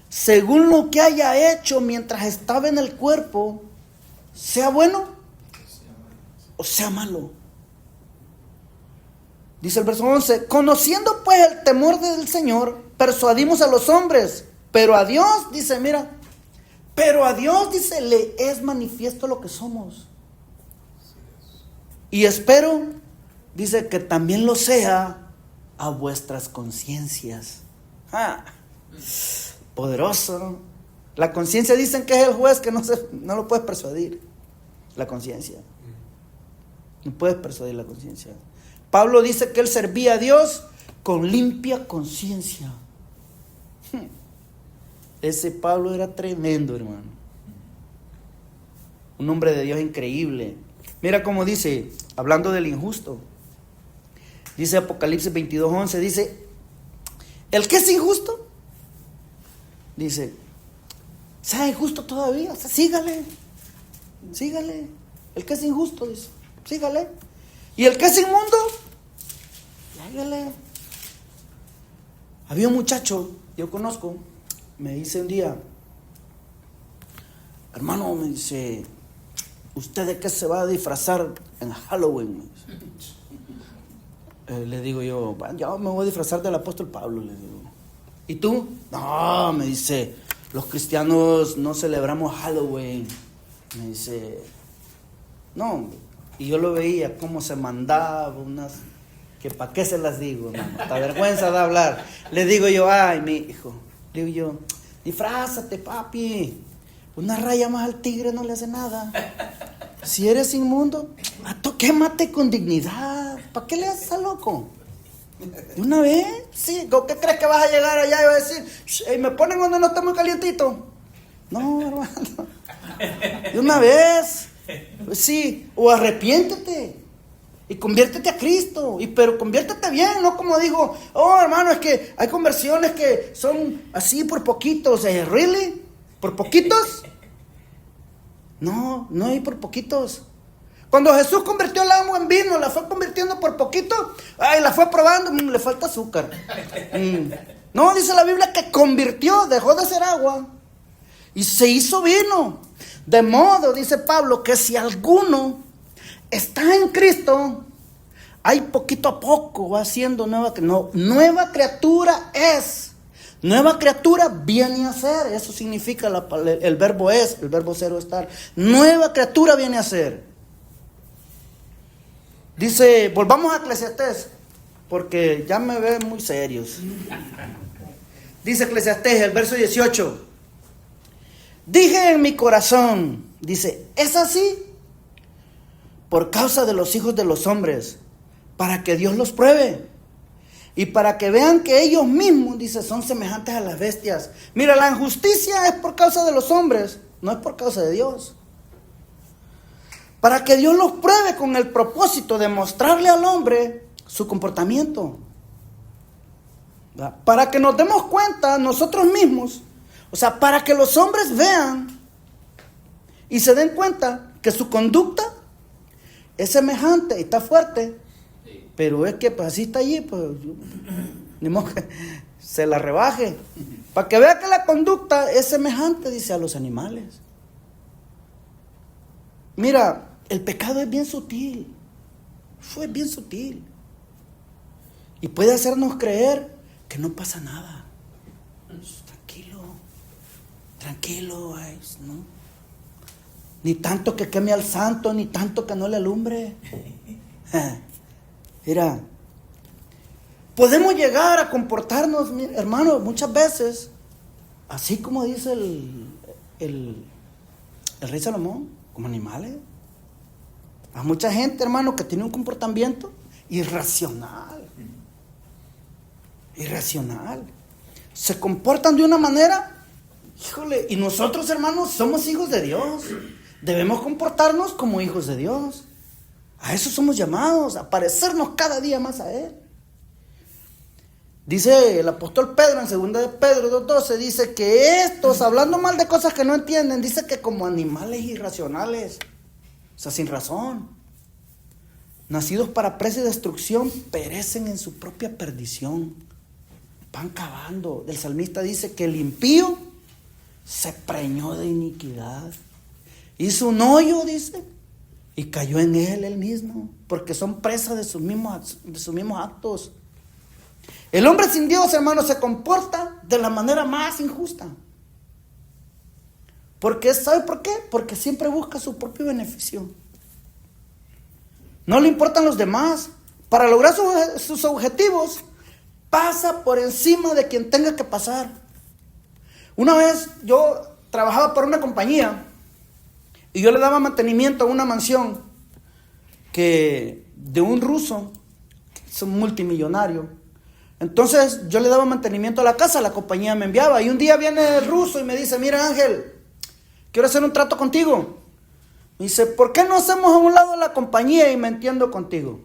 según lo que haya hecho mientras estaba en el cuerpo, sea bueno o sea malo. Dice el verso 11, conociendo pues el temor del Señor, persuadimos a los hombres, pero a Dios, dice, mira, pero a Dios, dice, le es manifiesto lo que somos. Y espero, dice, que también lo sea a vuestras conciencias. Poderoso, ¿no? La conciencia dicen que es el juez que no lo puedes persuadir. La conciencia. No puedes persuadir la conciencia. Pablo dice que él servía a Dios con limpia conciencia. Ese Pablo era tremendo, hermano. Un hombre de Dios increíble. Mira cómo dice, hablando del injusto. Dice Apocalipsis 22:11, dice, el que es injusto, dice, sea injusto todavía, o sea, sígale. El que es injusto, dice, sígale. Y el que es inmundo, sígale. Había un muchacho, yo conozco, me dice un día, hermano, me dice, ¿usted de qué se va a disfrazar en Halloween? Le digo yo, bueno, yo me voy a disfrazar del apóstol Pablo, le digo. ¿Y tú? No, me dice, los cristianos no celebramos Halloween. Me dice, no. Y yo lo veía cómo se mandaba unas, que para qué se las digo, hermano, hasta vergüenza de hablar. Le digo yo, ay, mi hijo, le digo yo, disfrázate, papi. Una raya más al tigre no le hace nada. Si eres inmundo, quémate con dignidad. ¿Para qué le haces a loco? ¿De una vez? Sí, ¿con qué crees que vas a llegar allá y vas a decir, me ponen cuando no está muy calientito? No, hermano. De una vez. Sí, o arrepiéntete y conviértete a Cristo, pero conviértete bien, no como dijo, oh hermano, es que hay conversiones que son así por poquitos. ¿Really? ¿Por poquitos? No hay por poquitos. Cuando Jesús convirtió el agua en vino, la fue convirtiendo por poquito, la fue probando, le falta azúcar. No, dice la Biblia que convirtió, dejó de ser agua y se hizo vino. De modo, dice Pablo, que si alguno está en Cristo, ahí poquito a poco va siendo nueva criatura es. Nueva criatura viene a ser. Eso significa el verbo es, el verbo ser o estar. Nueva criatura viene a ser. Dice, volvamos a Eclesiastés. porque ya me ven muy serios. Dice Eclesiastés, el verso 18. Dije en mi corazón, dice, es así por causa de los hijos de los hombres, para que Dios los pruebe y para que vean que ellos mismos, dice, son semejantes a las bestias. Mira, la injusticia es por causa de los hombres, no es por causa de Dios. Para que Dios los pruebe con el propósito de mostrarle al hombre su comportamiento. ¿Verdad? Para que nos demos cuenta nosotros mismos, o sea, para que los hombres vean y se den cuenta que su conducta es semejante y está fuerte, pero es que pues así está allí, pues ni modo que se la rebaje. Para que vea que la conducta es semejante, dice, a los animales. Mira, el pecado es bien sutil. Fue bien sutil. Y puede hacernos creer que no pasa nada. Tranquilo. Tranquilo, ¿no? Ni tanto que queme al santo, ni tanto que no le alumbre. Mira, podemos llegar a comportarnos, hermano, muchas veces, así como dice el rey Salomón, como animales. Hay mucha gente, hermano, que tiene un comportamiento irracional. Irracional. Se comportan de una manera, híjole, y nosotros, hermanos, somos hijos de Dios. Debemos comportarnos como hijos de Dios. A eso somos llamados, a parecernos cada día más a Él. Dice el apóstol Pedro en 2 de Pedro 2:12, dice que estos, hablando mal de cosas que no entienden, dice que como animales irracionales, o sea, sin razón, nacidos para presa y destrucción, perecen en su propia perdición. Van cavando. El salmista dice que el impío se preñó de iniquidad. Hizo un hoyo, dice, y cayó en él mismo, porque son presas de sus mismos actos. El hombre sin Dios, hermano, se comporta de la manera más injusta. Porque, ¿sabe por qué? Porque siempre busca su propio beneficio. No le importan los demás. Para lograr sus objetivos, pasa por encima de quien tenga que pasar. Una vez yo trabajaba para una compañía y yo le daba mantenimiento a una mansión que de un ruso, que es un multimillonario. Entonces yo le daba mantenimiento a la casa, la compañía me enviaba. Y un día viene el ruso y me dice, mira Ángel, quiero hacer un trato contigo. Me dice, ¿por qué no hacemos a un lado la compañía y me entiendo contigo?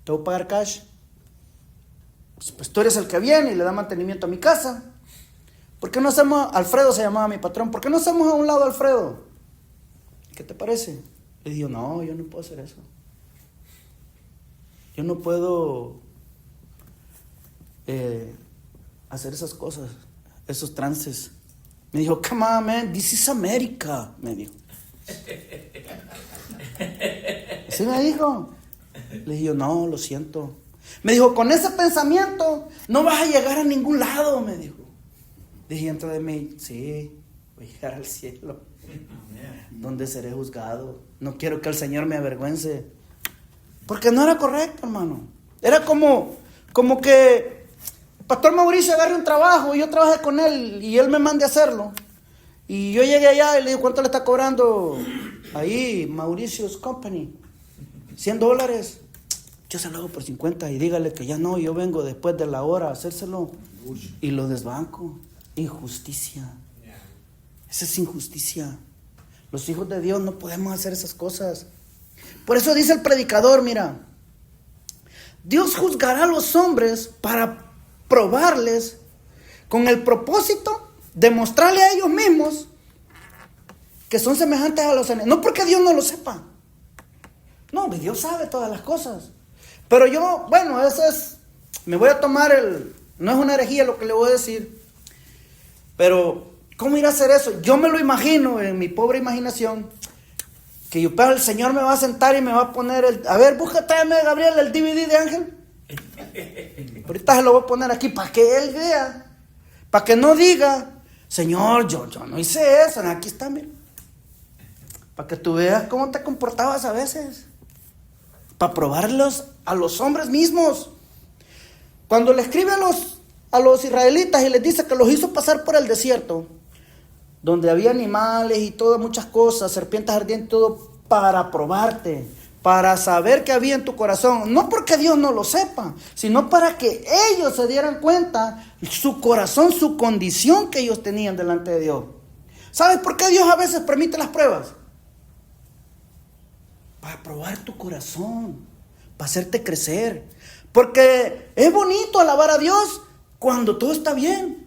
Te voy a pagar cash. Pues tú eres el que viene y le da mantenimiento a mi casa. ¿Por qué no hacemos, Alfredo se llamaba mi patrón, ¿por qué no hacemos a un lado a Alfredo? ¿Qué te parece? Le digo, no, yo no puedo hacer eso. Yo no puedo hacer esas cosas, esos trances. Me dijo, come on, man, this is America, me dijo. Así me dijo. Le dije, no, lo siento. Me dijo, con ese pensamiento no vas a llegar a ningún lado, me dijo. Dije dentro de mí, sí, voy a llegar al cielo, donde seré juzgado. No quiero que el Señor me avergüence. Porque no era correcto, hermano. Era como que el pastor Mauricio agarre un trabajo y yo trabajé con él y él me mande a hacerlo. Y yo llegué allá y le digo, ¿cuánto le está cobrando ahí Mauricio's Company? $100. Yo se lo hago por 50 y dígale que ya no, yo vengo después de la hora a hacérselo y lo desbanco. Injusticia. Esa es injusticia. Los hijos de Dios no podemos hacer esas cosas. Por eso dice el predicador, mira, Dios juzgará a los hombres para probarles con el propósito de mostrarle a ellos mismos que son semejantes a los animales. No porque Dios no lo sepa. No, Dios sabe todas las cosas. Pero yo, bueno, eso es, me voy a tomar no es una herejía lo que le voy a decir, pero ¿cómo ir a hacer eso? Yo me lo imagino en mi pobre imaginación, que yo, pero el Señor me va a sentar y me va a poner a ver, búscate, Gabriel, el DVD de Ángel. Ahorita se lo voy a poner aquí para que él vea, para que no diga, Señor, yo no hice eso, aquí está, mira. Para que tú veas cómo te comportabas a veces. Para probarlos a los hombres mismos. Cuando le escribe a los israelitas y les dice que los hizo pasar por el desierto, donde había animales y todas muchas cosas, serpientes ardientes, todo para probarte, para saber qué había en tu corazón. No porque Dios no lo sepa, sino para que ellos se dieran cuenta su corazón, su condición que ellos tenían delante de Dios. ¿Sabes por qué Dios a veces permite las pruebas? Para probar tu corazón, para hacerte crecer. Porque es bonito alabar a Dios cuando todo está bien.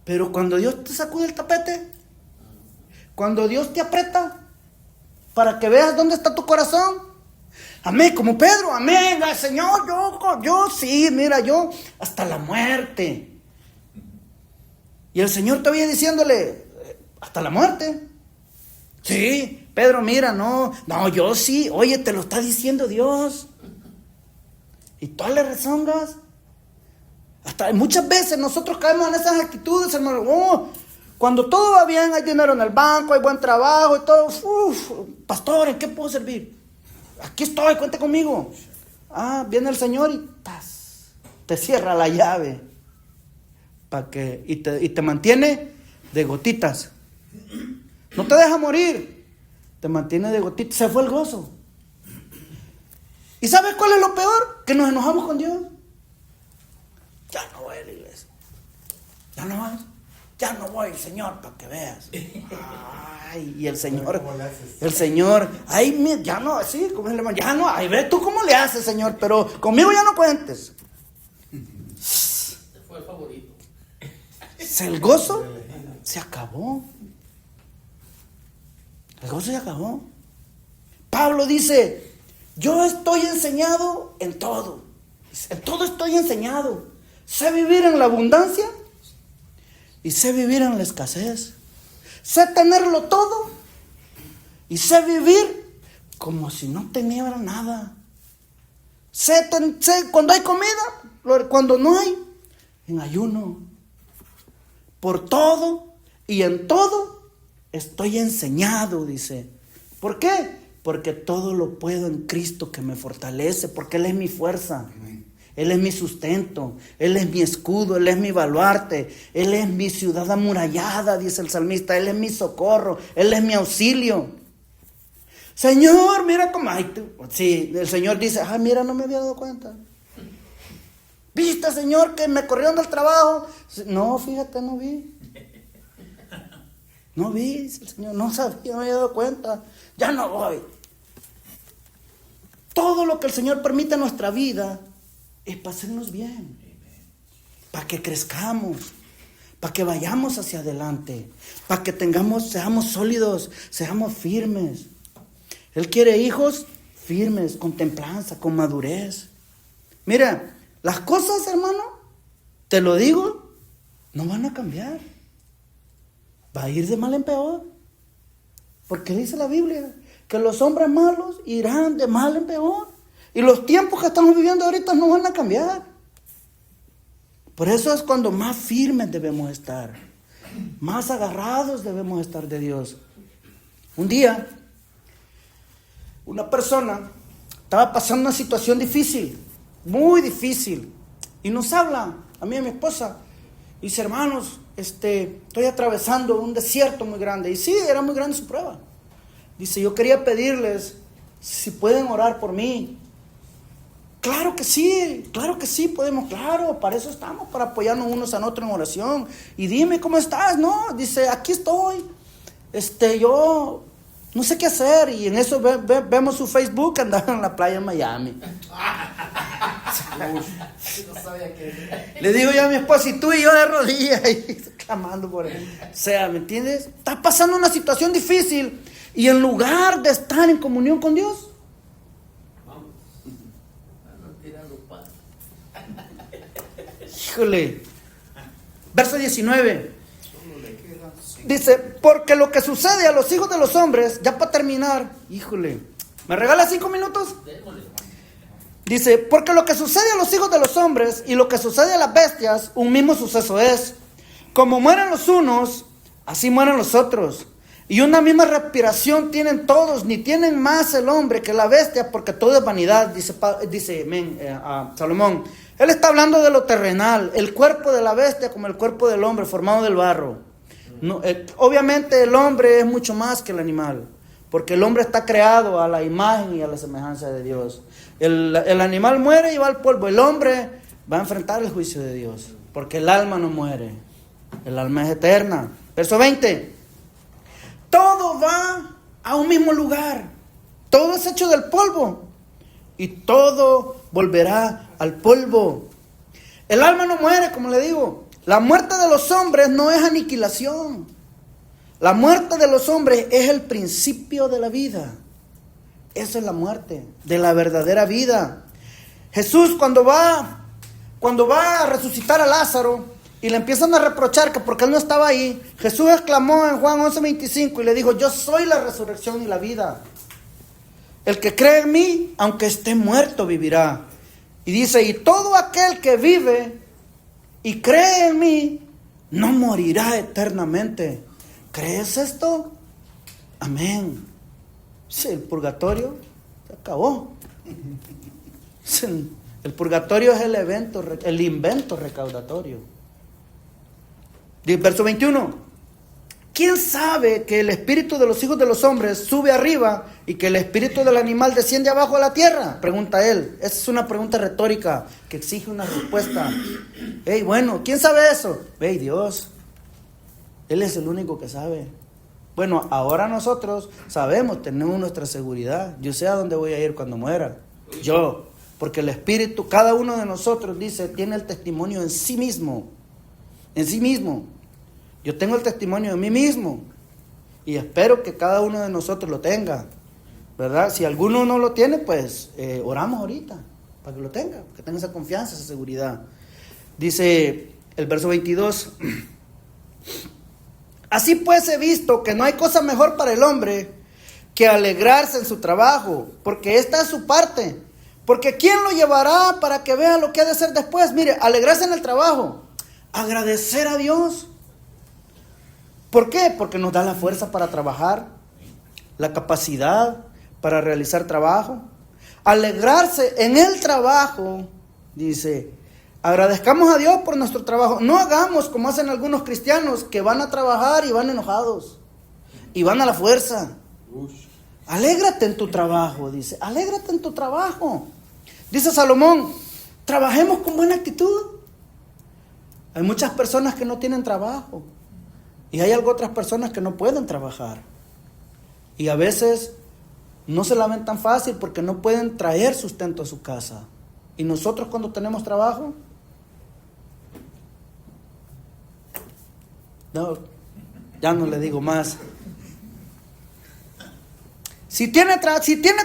Pero cuando Dios te sacude el tapete, cuando Dios te aprieta, para que veas dónde está tu corazón. Amén, como Pedro, amén, Señor, yo sí, mira, yo hasta la muerte. Y el Señor todavía diciéndole, hasta la muerte. Sí, Pedro, mira, no, yo sí, oye, te lo está diciendo Dios. Y tú le rezongas. Hasta muchas veces nosotros caemos en esas actitudes, hermano. Cuando todo va bien, hay dinero en el banco, hay buen trabajo y todo. Pastor, ¿en qué puedo servir? Aquí estoy, cuente conmigo. Viene el Señor y te cierra la llave. Y te mantiene de gotitas. No te deja morir. Te mantiene de gotitas. Se fue el gozo. ¿Y sabes cuál es lo peor? Que nos enojamos con Dios. Ya no voy a la iglesia. Ya no vas. Ya no voy, Señor, para que veas. Ay, y el Señor, ay, ya no, así, como el hermano, ya no, ay, ve tú cómo le haces, Señor, pero conmigo ya no cuentes. Fue el favorito. El gozo se acabó. El gozo se acabó. Pablo dice, yo estoy enseñado en todo. En todo estoy enseñado. Sé vivir en la abundancia y sé vivir en la escasez. Sé tenerlo todo y sé vivir como si no tenía nada. Sé cuando hay comida, cuando no hay, en ayuno. Por todo y en todo estoy enseñado, dice. ¿Por qué? Porque todo lo puedo en Cristo que me fortalece, porque Él es mi fuerza. Él es mi sustento, Él es mi escudo, Él es mi baluarte, Él es mi ciudad amurallada, dice el salmista, Él es mi socorro, Él es mi auxilio. Señor, mira cómo... Sí, el Señor dice, mira, no me había dado cuenta. ¿Viste, Señor, que me corrieron del trabajo? No, fíjate, no vi. No vi, dice el Señor, no sabía, no me había dado cuenta. Ya no voy. Todo lo que el Señor permite en nuestra vida es para hacernos bien, para que crezcamos, para que vayamos hacia adelante, para que seamos sólidos, seamos firmes. Él quiere hijos firmes, con templanza, con madurez. Mira, las cosas, hermano, te lo digo, no van a cambiar. Va a ir de mal en peor. Porque dice la Biblia que los hombres malos irán de mal en peor. Y los tiempos que estamos viviendo ahorita no van a cambiar. Por eso es cuando más firmes debemos estar. Más agarrados debemos estar de Dios. Un día, una persona estaba pasando una situación difícil, muy difícil. Y nos habla, a mí y a mi esposa. Y dice, hermanos, estoy atravesando un desierto muy grande. Y sí, era muy grande su prueba. Dice, yo quería pedirles si pueden orar por mí. Claro que sí podemos, claro, para eso estamos, para apoyarnos unos a otros en oración. Y dime, ¿cómo estás? No, dice, aquí estoy, yo no sé qué hacer. Y en eso vemos su Facebook, andaba en la playa en Miami. No sabía qué. Le digo yo a mi esposa, y tú y yo de rodillas, y clamando por él. O sea, ¿me entiendes? Está pasando una situación difícil, y en lugar de estar en comunión con Dios, híjole, verso 19 dice, porque lo que sucede a los hijos de los hombres, ya para terminar, híjole, ¿me regala 5 minutos? Dice, porque lo que sucede a los hijos de los hombres y lo que sucede a las bestias, un mismo suceso es. Como mueren los unos, así mueren los otros. Y una misma respiración tienen todos, ni tienen más el hombre que la bestia, porque todo es vanidad, dice Salomón. Él está hablando de lo terrenal, el cuerpo de la bestia como el cuerpo del hombre, formado del barro. No, obviamente el hombre es mucho más que el animal, porque el hombre está creado a la imagen y a la semejanza de Dios. El animal muere y va al polvo, el hombre va a enfrentar el juicio de Dios, porque el alma no muere, el alma es eterna. Verso 20. Todo va a un mismo lugar. Todo es hecho del polvo. Y todo volverá al polvo. El alma no muere, como le digo. La muerte de los hombres no es aniquilación. La muerte de los hombres es el principio de la vida. Esa es la muerte de la verdadera vida. Jesús cuando va a resucitar a Lázaro, y le empiezan a reprochar que porque él no estaba ahí, Jesús exclamó en Juan 11:25 y le dijo: yo soy la resurrección y la vida. El que cree en mí, aunque esté muerto, vivirá. Y dice: y todo aquel que vive y cree en mí, no morirá eternamente. ¿Crees esto? Amén. Sí, el purgatorio se acabó. El purgatorio es el invento recaudatorio. Verso 21. ¿Quién sabe que el espíritu de los hijos de los hombres sube arriba y que el espíritu del animal desciende abajo a la tierra? Pregunta él. Esa es una pregunta retórica que exige una respuesta. Bueno, ¿quién sabe eso? Dios. Él es el único que sabe. Bueno, ahora nosotros sabemos, tenemos nuestra seguridad. Yo sé a dónde voy a ir cuando muera. Yo. Porque el espíritu, cada uno de nosotros, dice, tiene el testimonio en sí mismo. En sí mismo. Yo tengo el testimonio de mí mismo. Y espero que cada uno de nosotros lo tenga. ¿Verdad? Si alguno no lo tiene, pues oramos ahorita. Para que lo tenga. Que tenga esa confianza, esa seguridad. Dice el verso 22. Así pues he visto que no hay cosa mejor para el hombre que alegrarse en su trabajo. Porque esta es su parte. Porque ¿quién lo llevará para que vea lo que ha de hacer después? Mire, alegrarse en el trabajo. Agradecer a Dios. ¿Por qué? Porque nos da la fuerza para trabajar, la capacidad para realizar trabajo. Alegrarse en el trabajo, dice, agradezcamos a Dios por nuestro trabajo. No hagamos como hacen algunos cristianos que van a trabajar y van enojados y van a la fuerza. Alégrate en tu trabajo, dice, alégrate en tu trabajo. Dice Salomón, trabajemos con buena actitud. Hay muchas personas que no tienen trabajo. Y hay otras personas que no pueden trabajar. Y a veces no se la ven tan fácil porque no pueden traer sustento a su casa. Y nosotros cuando tenemos trabajo, no, ya no le digo más. Si tiene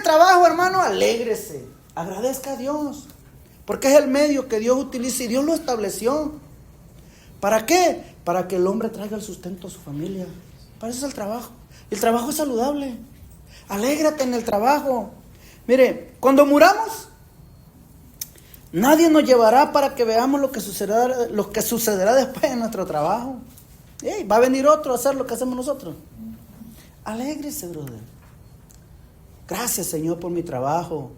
trabajo, hermano, alégrese. Agradezca a Dios. Porque es el medio que Dios utiliza y Dios lo estableció. ¿Para qué? Para que el hombre traiga el sustento a su familia. Para eso es el trabajo. El trabajo es saludable. Alégrate en el trabajo. Mire, cuando muramos, nadie nos llevará para que veamos lo que sucederá después de nuestro trabajo. Va a venir otro a hacer lo que hacemos nosotros. Alégrese, brother. Gracias, Señor, por mi trabajo.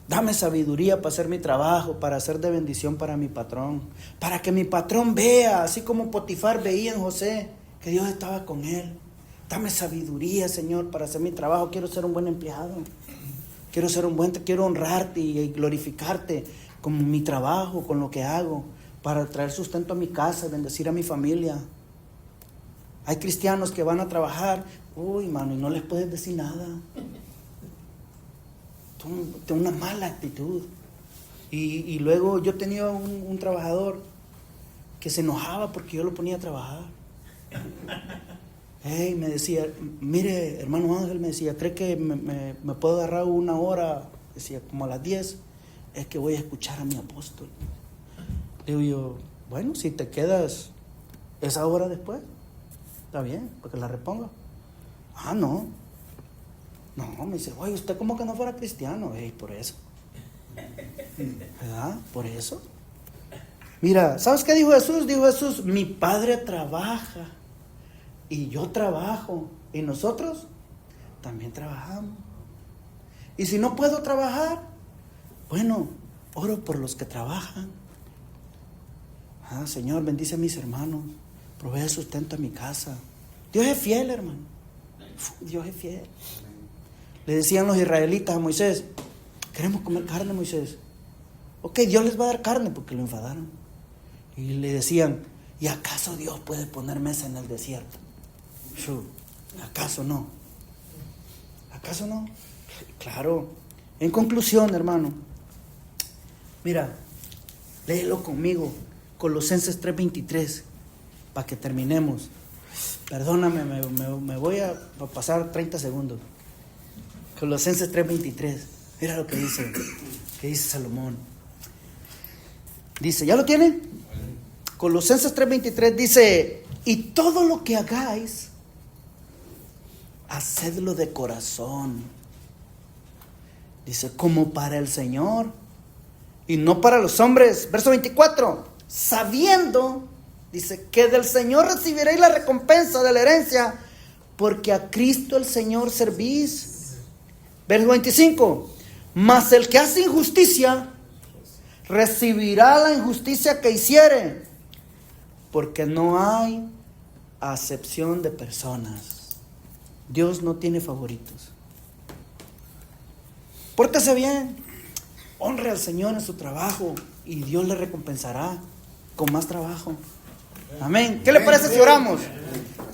Dame sabiduría para hacer mi trabajo, para ser de bendición para mi patrón. Para que mi patrón vea, así como Potifar veía en José, que Dios estaba con él. Dame sabiduría, Señor, para hacer mi trabajo. Quiero ser un buen empleado. Quiero honrarte y glorificarte con mi trabajo, con lo que hago, para traer sustento a mi casa, bendecir a mi familia. Hay cristianos que van a trabajar, mano, y no les puedes decir nada. Tengo una mala actitud. Y luego yo tenía un trabajador que se enojaba porque yo lo ponía a trabajar. Me decía, mire, hermano Ángel, me decía, ¿cree que me puedo agarrar una hora? Decía, como a las 10, es que voy a escuchar a mi apóstol. Digo yo, bueno, si te quedas esa hora después, está bien, porque la reponga. No, me dice, oye, usted como que no fuera cristiano. Por eso. ¿Verdad? Por eso. Mira, ¿sabes qué dijo Jesús? Dijo Jesús, mi Padre trabaja y yo trabajo, y nosotros también trabajamos. Y si no puedo trabajar, bueno, oro por los que trabajan. Señor, bendice a mis hermanos, provee sustento a mi casa. Dios es fiel, hermano. Dios es fiel. Le decían los israelitas a Moisés: queremos comer carne, Moisés. Ok, Dios les va a dar carne, porque lo enfadaron. Y le decían: ¿y acaso Dios puede poner mesa en el desierto? ¿Acaso no? ¿Acaso no? Claro. En conclusión, hermano, mira, léelo conmigo, Colosenses 3:23, para que terminemos. Perdóname, me voy a pasar 30 segundos. Colosenses 3:23, mira lo que dice Salomón. Dice, ¿ya lo tienen? Colosenses 3:23 dice: y todo lo que hagáis, hacedlo de corazón. Dice, como para el Señor y no para los hombres. Verso 24, sabiendo, dice, que del Señor recibiréis la recompensa de la herencia, porque a Cristo el Señor servís. Verso 25, mas el que hace injusticia recibirá la injusticia que hiciere, porque no hay acepción de personas. Dios no tiene favoritos. Pórtese bien, honre al Señor en su trabajo y Dios le recompensará con más trabajo. Amén. ¿Qué le parece si oramos?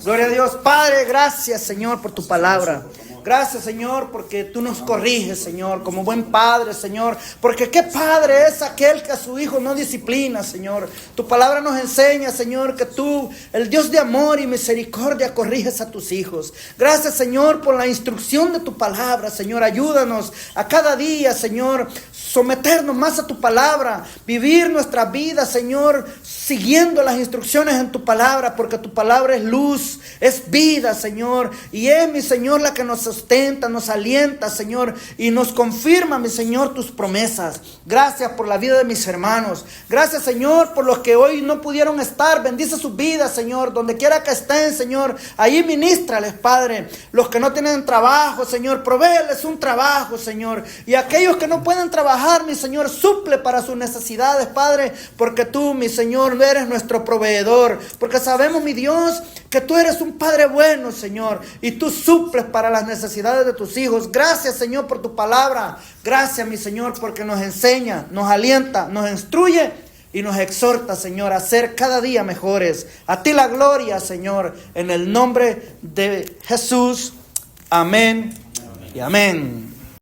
Gloria a Dios. Padre, gracias, Señor, por tu palabra. Gracias, Señor, porque tú nos corriges, Señor, como buen padre, Señor. Porque qué padre es aquel que a su hijo no disciplina, Señor. Tu palabra nos enseña, Señor, que tú, el Dios de amor y misericordia, corriges a tus hijos. Gracias, Señor, por la instrucción de tu palabra, Señor. Ayúdanos a cada día, Señor, someternos más a tu palabra, vivir nuestra vida, Señor, siguiendo las instrucciones en tu palabra, porque tu palabra es luz, es vida, Señor, y es, mi Señor, la que nos sustenta, nos alienta, Señor, y nos confirma, mi Señor, tus promesas. Gracias por la vida de mis hermanos. Gracias, Señor, por los que hoy no pudieron estar. Bendice sus vidas, Señor, donde quiera que estén, Señor. Ahí ministrales, Padre. Los que no tienen trabajo, Señor, provéeles un trabajo, Señor. Y aquellos que no pueden trabajar, mi Señor, suple para sus necesidades, Padre, porque tú, mi Señor, eres nuestro proveedor. Porque sabemos, mi Dios, que tú eres un Padre bueno, Señor, y tú suples para las necesidades de tus hijos. Gracias, Señor, por tu palabra. Gracias, mi Señor, porque nos enseña, nos alienta, nos instruye y nos exhorta, Señor, a ser cada día mejores. A ti la gloria, Señor, en el nombre de Jesús. Amén y amén.